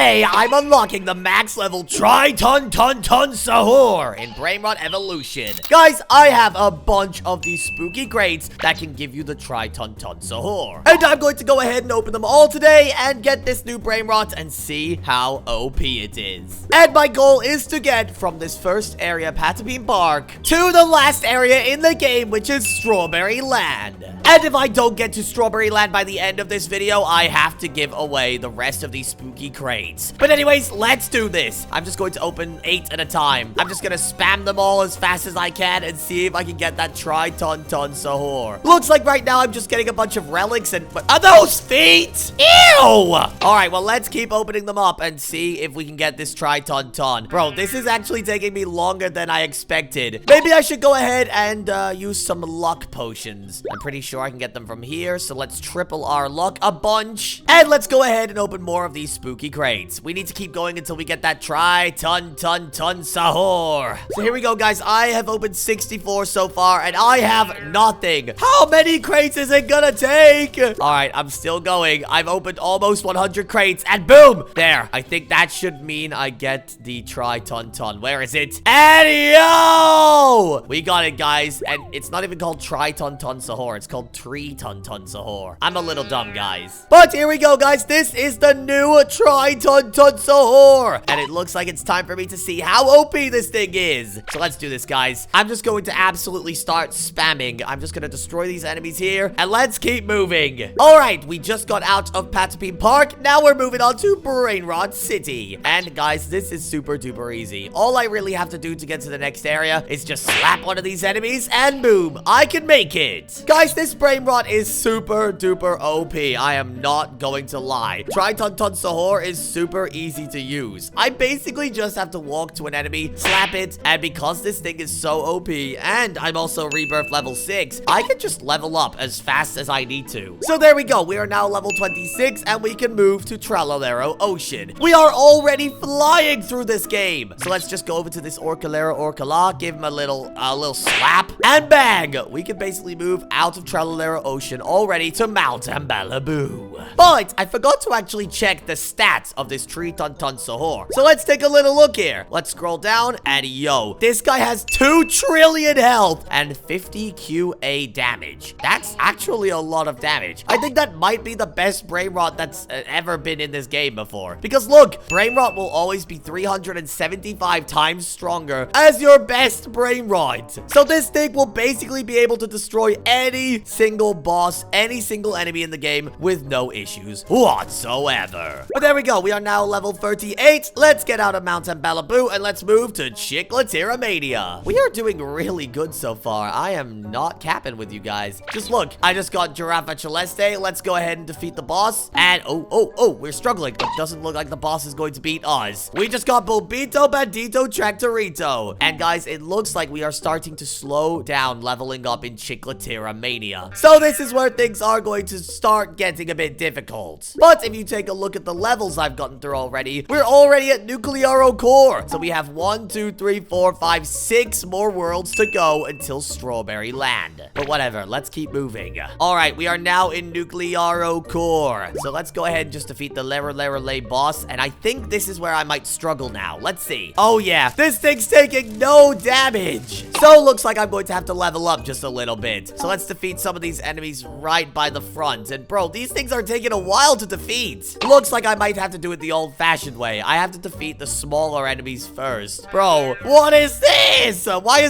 Today, I'm unlocking the max level Tri-Ton Sahur in Brainrot Evolution. Guys, I have a bunch of these spooky crates that can give you the Tri-Ton Sahur. And I'm going to go ahead and open them all today and get this new Brainrot and see how OP it is. And my goal is to get from this first area, Patapine Park, to the last area in the game, which is Strawberry Land. And if I don't get to Strawberry Land by the end of this video, I have to give away the rest of these spooky crates. But anyways, let's do this. I'm just going to open 8 at a time. I'm just gonna spam them all as fast as I can and see if I can get that Tri-Ton Sahur. Looks like right now I'm just getting a bunch of relics and... Are those feet? Ew! Alright, well, let's keep opening them up and see if we can get this Tri-Ton. Bro, this is actually taking me longer than I expected. Maybe I should go ahead and use some luck potions. I'm pretty sure I can get them from here, so let's triple our luck a bunch. And let's go ahead and open more of these spooky crates. We need to keep going until we get that Tri-Ton Sahur. So here we go, guys. I have opened 64 so far, and I have nothing. How many crates is it gonna take? Alright, I'm still going. I've opened almost 100 crates, and boom! There. I think that should mean I get the Tri-Ton. Where is it? And yo! We got it, guys. And it's not even called Tri-Ton Sahur. It's called Tri-Ton Sahur. I'm a little dumb, guys. But here we go, guys. This is the new Tri-Ton Sahur. And it looks like it's time for me to see how OP this thing is. So let's do this, guys. I'm just going to absolutely start spamming. I'm just going to destroy these enemies here. And let's keep moving. All right. We just got out of Patapine Park. Now we're moving on to Brainrot City. And guys, this is super duper easy. All I really have to do to get to the next area is just slap one of these enemies and boom, I can make it. Guys, this Brainrot is super duper OP. I am not going to lie. Tri-Ton Sahur is super easy to use. I basically just have to walk to an enemy, slap it, and because this thing is so OP, and I'm also rebirth level 6, I can just level up as fast as I need to. So there we go. We are now level 26, and we can move to Tralolero Ocean. We are already flying through this game. So let's just go over to this Orcala, give him a little slap, and bang! We can basically move out of Tralolero Ocean already to Mount Ambalaboo. But I forgot to actually check the stats of this Tri-Ton Sahur. So let's take a little look here. Let's scroll down, and yo, this guy has 2 trillion health and 50 QA damage. That's actually a lot of damage. I think that might be the best Brainrot that's ever been in this game before. Because look, Brainrot will always be 375 times stronger as your best Brainrot. So this thing will basically be able to destroy any single boss, any single enemy in the game with no issues whatsoever. But there we go. We are now level 38. Let's get out of Mount Ambalaboo and let's move to Chiclatera Mania. We are doing really good so far. I am not capping with you guys. Just look. I just got Giraffa Celeste. Let's go ahead and defeat the boss. And oh, we're struggling. It doesn't look like the boss is going to beat us. We just got Bulbito, Bandito, Tractorito. And guys, it looks like we are starting to slow down leveling up in Chiclatera Mania. So this is where things are going to start getting a bit difficult. But if you take a look at the levels I've gotten through already, we're already at Nuclearo Core. So we have 1, 2, 3, 4, 5, 6 more worlds to go until Strawberry Land. But whatever, let's keep moving. All right, we are now in Nuclearo Core. So let's go ahead and just defeat the Lere boss. And I think this is where I might struggle now. Let's see. Oh yeah, this thing's taking no damage. So looks like I'm going to have to level up just a little bit. So let's defeat some of these enemies right by the front. And bro, these things are taking a while to defeat. Looks like I might have to do it the old-fashioned way. I have to defeat the smaller enemies first. Bro, what is this? Why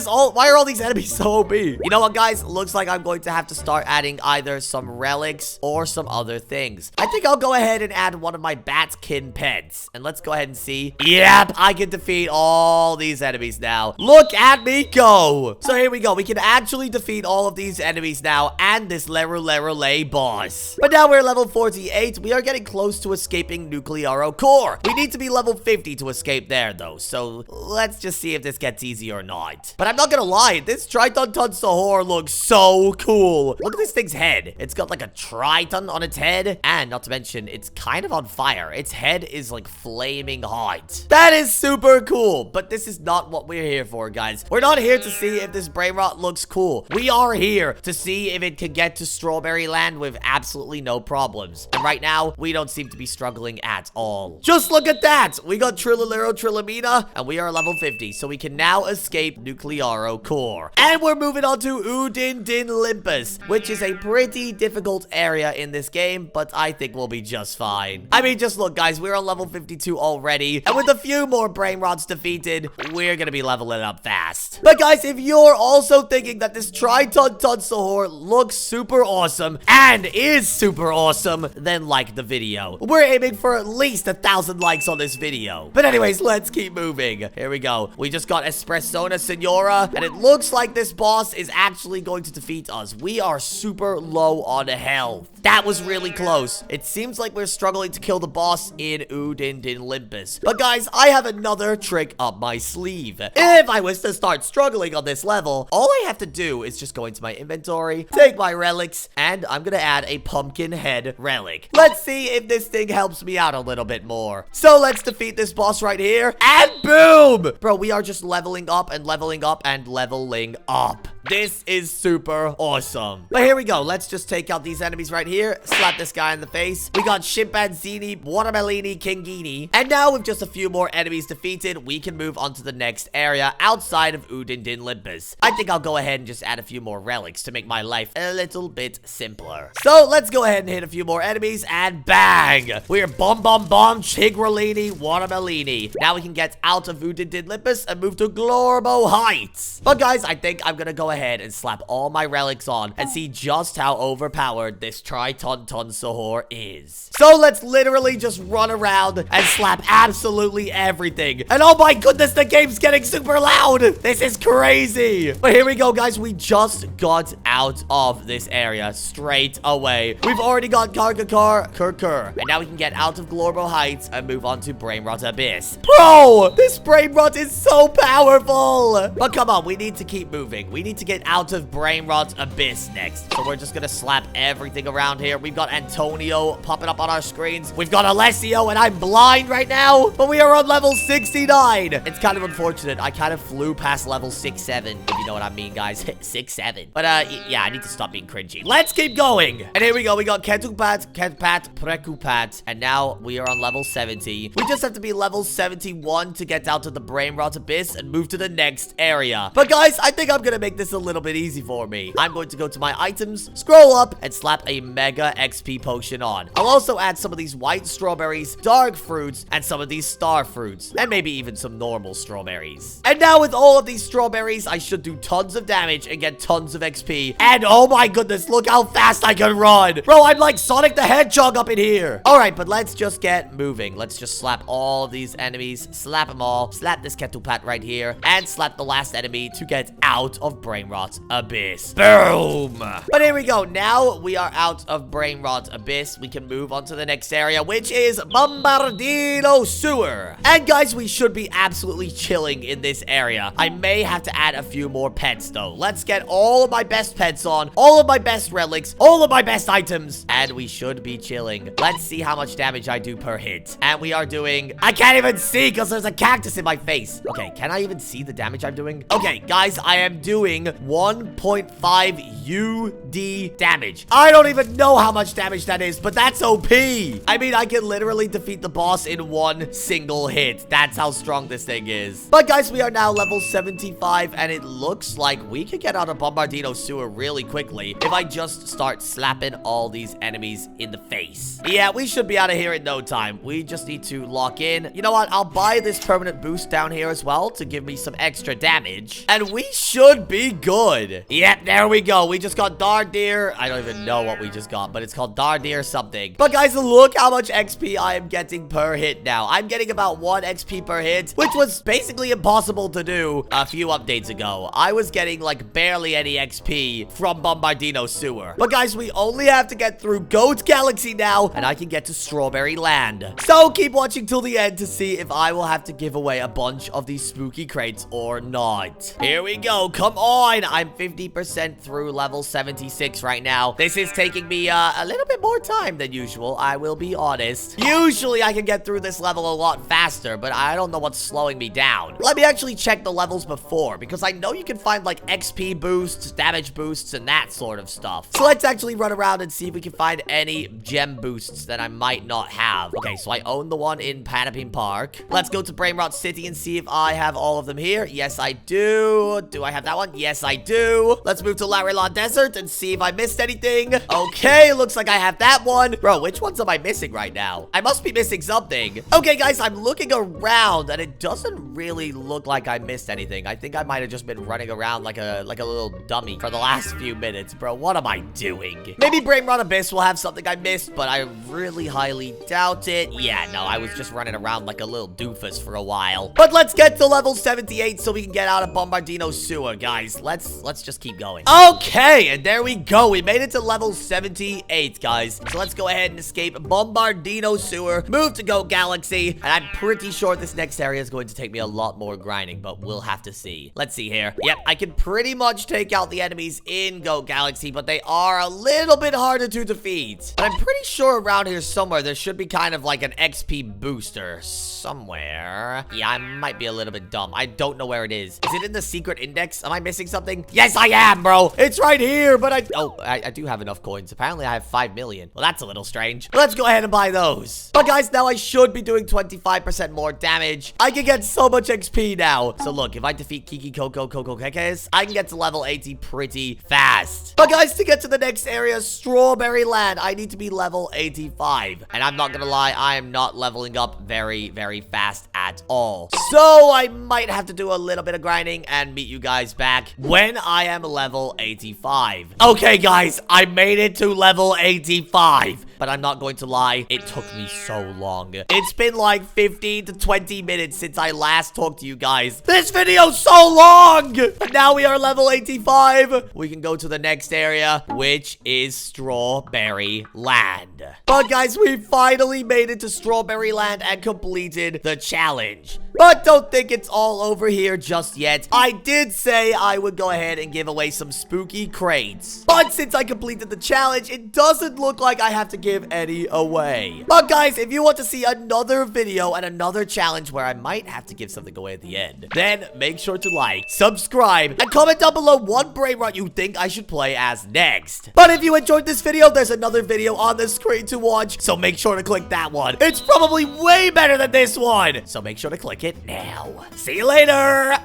are all these enemies so OP? You know what, guys? Looks like I'm going to have to start adding either some relics or some other things. I think I'll go ahead and add one of my Batkin pets. And let's go ahead and see. Yep, I can defeat all these enemies now. Look at me go. So here we go. We can actually defeat all of these enemies now and this Lere boss. But now we're level 48. We are getting close to escaping Nuclearo Core. We need to be level 50 to escape there, though. So let's just see if this gets easy or not. But I'm not gonna lie. This Tri-Ton Sahur looks so cool. Look at this thing's head. It's got like a Triton on its head. And not to mention, it's kind of on fire. Its head is like flaming hot. That is super cool. But this is not what we're here for, guys. We're not here to see if this Brainrot Brainrot looks cool. We are here to see if it can get to Strawberry Land with absolutely no problems. And right now, we don't seem to be struggling at all. Just look at that! We got Trillalero Trillamina, and we are level 50, so we can now escape Nuclearo Core. And we're moving on to Udin Din Limpus, which is a pretty difficult area in this game, but I think we'll be just fine. I mean, just look, guys, we're on level 52 already, and with a few more Brainrots defeated, we're gonna be leveling up fast. But guys, if you're also thinking that this Tri-Ton Sahur looks super awesome and is super awesome, then like the video. We're aiming for at least 1,000 likes on this video. But anyways, let's keep moving. Here we go. We just got Espressona Senora, and it looks like this boss is actually going to defeat us. We are super low on health. That was really close. It seems like we're struggling to kill the boss in Udin Din Limpus. But guys, I have another trick up my sleeve. If I was to start struggling on this level, all I have to do is just go into my inventory, take my relics, and I'm gonna add a pumpkin head relic. Let's see if this thing helps me out a little bit more. So let's defeat this boss right here, and boom! Bro, we are just leveling up and leveling up and leveling up. This is super awesome. But here we go. Let's just take out these enemies right here. Slap this guy in the face. We got Chimpanzini, Watermelini, Kingini. And now with just a few more enemies defeated, we can move on to the next area outside of Udin Din Limpus. I think I'll go ahead and just add a few more relics to make my life a little bit simpler. So let's go ahead and hit a few more enemies, and bang! We're Bom Chigrolini, Watermelini. Now we can get out of Udin Din Limpus and move to Glorbo Heights. But guys, I think I'm gonna go ahead and slap all my relics on and see just how overpowered this Tri-Ton Sahur is. So let's literally just run around and slap absolutely everything. And oh my goodness, the game's getting super loud. This is crazy. But here we go, guys. We just got out of this area straight away. We've already got Kurkur. And now we can get out of Glorbo Heights and move on to Brainrot Abyss. Bro, this Brainrot is so powerful. But come on, we need to keep moving. We need to get out of Brainrot Abyss next. So we're just gonna slap everything around here. We've got Antonio popping up on our screens. We've got Alessio, and I'm blind right now, but we are on level 69. It's kind of unfortunate. I kind of flew past level 6-7, if you know what I mean, guys. 6-7. But, yeah, I need to stop being cringy. Let's keep going. And here we go. We got Ketupat, Prekupat, and now we are on level 70. We just have to be level 71 to get out of the Brainrot Abyss and move to the next area. But, guys, I think I'm gonna make this a little bit easy for me. I'm going to go to my items, scroll up, and slap a mega XP potion on. I'll also add some of these white strawberries, dark fruits, and some of these star fruits, and maybe even some normal strawberries. And now with all of these strawberries, I should do tons of damage and get tons of XP. And oh my goodness, look how fast I can run. Bro, I'm like Sonic the Hedgehog up in here. All right, but let's just get moving. Let's just slap all of these enemies, slap them all, slap this Ketupat right here, and slap the last enemy to get out of Brainrot Abyss. Boom! But here we go. Now we are out of Brainrot Abyss. We can move on to the next area, which is Bombardino Sewer. And guys, we should be absolutely chilling in this area. I may have to add a few more pets, though. Let's get all of my best pets on, all of my best relics, all of my best items, and we should be chilling. Let's see how much damage I do per hit. And we are doing... I can't even see because there's a cactus in my face. Okay, can I even see the damage I'm doing? Okay, guys, I am doing 1.5 UD damage. I don't even know how much damage that is, but that's OP. I mean, I can literally defeat the boss in one single hit. That's how strong this thing is. But guys, we are now level 75, and it looks like we can get out of Bombardino Sewer really quickly if I just start slapping all these enemies in the face. Yeah, we should be out of here in no time. We just need to lock in. You know what? I'll buy this permanent boost down here as well to give me some extra damage, and we should be good. Yep, there we go. We just got Dardir. I don't even know what we just got, but it's called Dardir something. But guys, look how much XP I am getting per hit now. I'm getting about 1 XP per hit, which was basically impossible to do a few updates ago. I was getting like barely any XP from Bombardino Sewer. But guys, we only have to get through Goat Galaxy now, and I can get to Strawberry Land. So keep watching till the end to see if I will have to give away a bunch of these spooky crates or not. Here we go. Come on. fine. I'm 50% through level 76 right now. This is taking me a little bit more time than usual, I will be honest. Usually I can get through this level a lot faster, but I don't know what's slowing me down. Let me actually check the levels before, because I know you can find like XP boosts, damage boosts, and that sort of stuff. So let's actually run around and see if we can find any gem boosts that I might not have. Okay, so I own the one in Panapin Park. Let's go to Brainrot City and see if I have all of them here. Yes, I do. Do I have that one? Yes, I do. Let's move to Larilon Desert and see if I missed anything. Okay, looks like I have that one. Bro, which ones am I missing right now? I must be missing something. Okay, guys, I'm looking around and it doesn't really look like I missed anything. I think I might have just been running around like a little dummy for the last few minutes. Bro, what am I doing? Maybe Brainrot Abyss will have something I missed, but I really highly doubt it. Yeah, no, I was just running around like a little doofus for a while. But let's get to level 78 so we can get out of Bombardino Sewer, guys. Let's just keep going. Okay, and there we go. We made it to level 78, guys. So let's go ahead and escape Bombardino Sewer, move to Go Galaxy, and I'm pretty sure this next area is going to take me a lot more grinding, but we'll have to see. Let's see here. Yep, I can pretty much take out the enemies in Go Galaxy, but they are a little bit harder to defeat. But I'm pretty sure around here somewhere there should be kind of like an XP booster somewhere. Yeah, I might be a little bit dumb. I don't know where it is. Is it in the secret index? Am I missing something? Yes, I am, bro. It's right here, but I do have enough coins. Apparently, I have 5 million. Well, that's a little strange. Let's go ahead and buy those. But guys, now I should be doing 25% more damage. I can get so much XP now. So look, if I defeat Kiki Coco Kekes, I can get to level 80 pretty fast. But guys, to get to the next area, Strawberry Land, I need to be level 85. And I'm not gonna lie, I am not leveling up very, very fast at all. So I might have to do a little bit of grinding and meet you guys back when I am level 85. Okay, guys, I made it to level 85. But I'm not going to lie, it took me so long. It's been like 15 to 20 minutes since I last talked to you guys. This video's so long! But now we are level 85. We can go to the next area, which is Strawberry Land. But guys, we finally made it to Strawberry Land and completed the challenge. But don't think it's all over here just yet. I did say I would go ahead and give away some spooky crates. But since I completed the challenge, it doesn't look like I have to give any away. But guys, if you want to see another video and another challenge where I might have to give something away at the end, then make sure to like, subscribe, and comment down below what Brainrot you think I should play as next. But if you enjoyed this video, there's another video on the screen to watch, so make sure to click that one. It's probably way better than this one, so make sure to click it now. See you later!